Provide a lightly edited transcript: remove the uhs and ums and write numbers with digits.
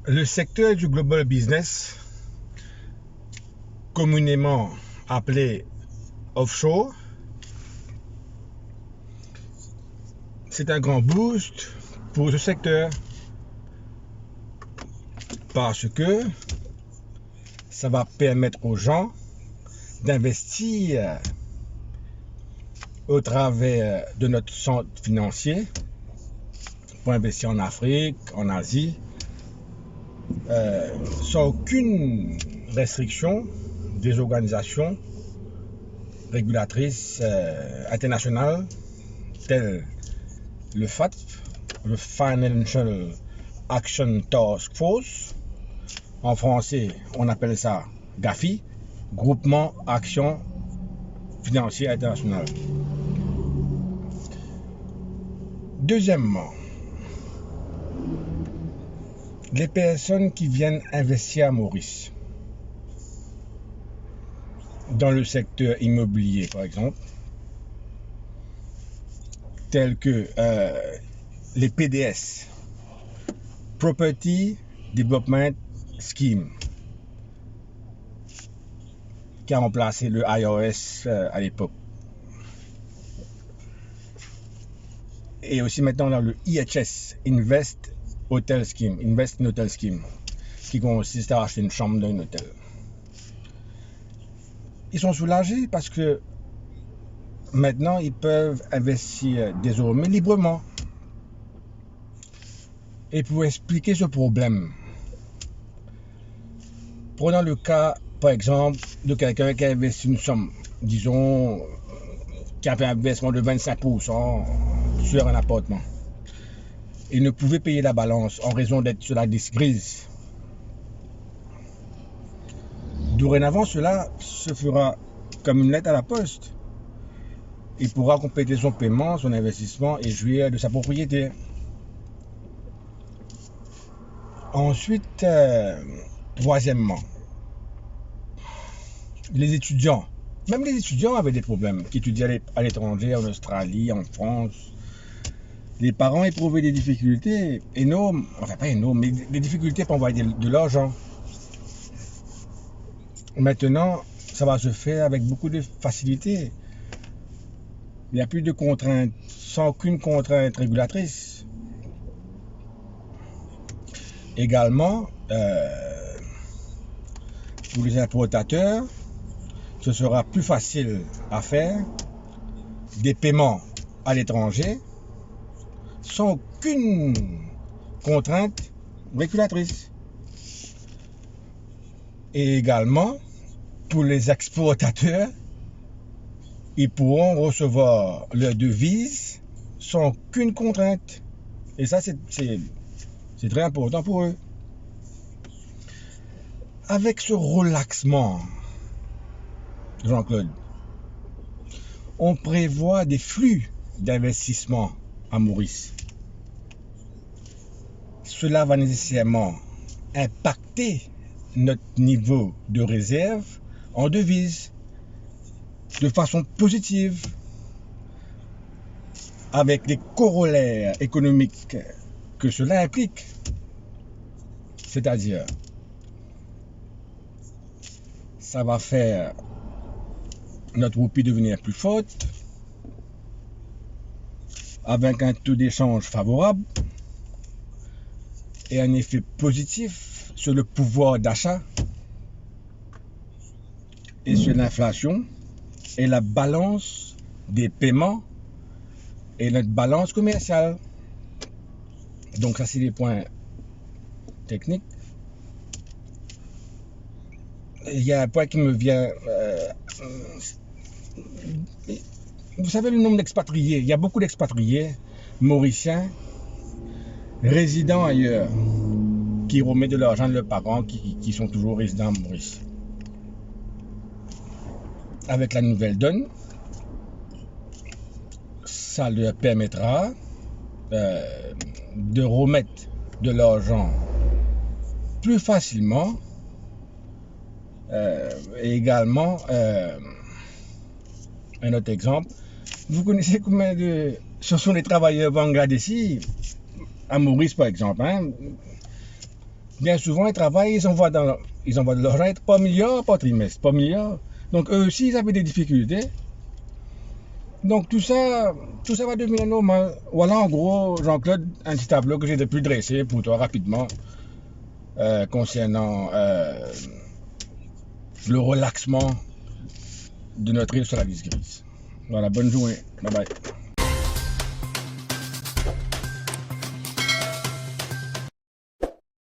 Le secteur du global business, communément appelé offshore, c'est un grand boost pour ce secteur parce que ça va permettre aux gens d'investir au travers de notre centre financier pour investir en Afrique, en Asie, sans aucune restriction des organisations régulatrices internationales telles le FATF, le Financial Action Task Force. En français, on appelle ça GAFI, Groupement Action Financière Internationale. Deuxièmement, les personnes qui viennent investir à Maurice, dans le secteur immobilier par exemple, tels que les PDS, Property Development Scheme, qui a remplacé le IRS à l'époque. Et aussi maintenant dans le IHS, Invest Hotel Scheme, Invest in Hotel Scheme, qui consiste à acheter une chambre dans un hôtel. Ils sont soulagés parce que maintenant ils peuvent investir désormais librement. Et pour expliquer ce problème, prenons le cas par exemple de quelqu'un qui a investi une somme, disons, qui a fait un investissement de 25% sur un appartement. Il ne pouvait payer la balance en raison d'être sur la liste grise. Dorénavant, cela se fera comme une lettre à la poste. Il pourra compléter son paiement, son investissement et jouir de sa propriété. Ensuite, troisièmement, les étudiants. Même les étudiants avaient des problèmes, qui étudiaient à l'étranger, en Australie, en France. Les parents éprouvaient des difficultés énormes, enfin pas énormes, mais des difficultés pour envoyer de l'argent. Maintenant, ça va se faire avec beaucoup de facilité. Il n'y a plus de contraintes, sans aucune contrainte régulatrice. Également, pour les importateurs, ce sera plus facile à faire des paiements à l'étranger sans aucune contrainte régulatrice. Et également, pour les exportateurs, ils pourront recevoir leurs devises sans aucune contrainte. Et ça, c'est très important pour eux. Avec ce relaxement, Jean-Claude, on prévoit des flux d'investissement à Maurice. Cela va nécessairement impacter notre niveau de réserve en devises de façon positive, avec les corollaires économiques que cela implique. C'est-à-dire, ça va faire notre roupie devenir plus forte, avec un taux d'échange favorable et un effet positif sur le pouvoir d'achat et sur l'inflation et la balance des paiements et notre balance commerciale. Donc ça, c'est des points techniques. Il y a un point qui me vient. Vous savez le nombre d'expatriés. Il y a beaucoup d'expatriés mauriciens résidant ailleurs qui remettent de l'argent de leurs parents qui sont toujours résidents à Maurice. Avec la nouvelle donne, ça leur permettra de remettre de l'argent plus facilement et également un autre exemple, vous connaissez combien de ce sont les travailleurs bangladeshis à Maurice par exemple, hein? bien souvent, ils travaillent, ils envoient de leur aide par milliard, par trimestre, par milliard. Donc, eux aussi, ils avaient des difficultés. Donc, tout ça va devenir normal. Voilà, en gros, Jean-Claude, un petit tableau que j'ai pu dresser pour toi rapidement concernant le relaxement de notre île sur la vis grise. Voilà, bonne journée. Bye bye.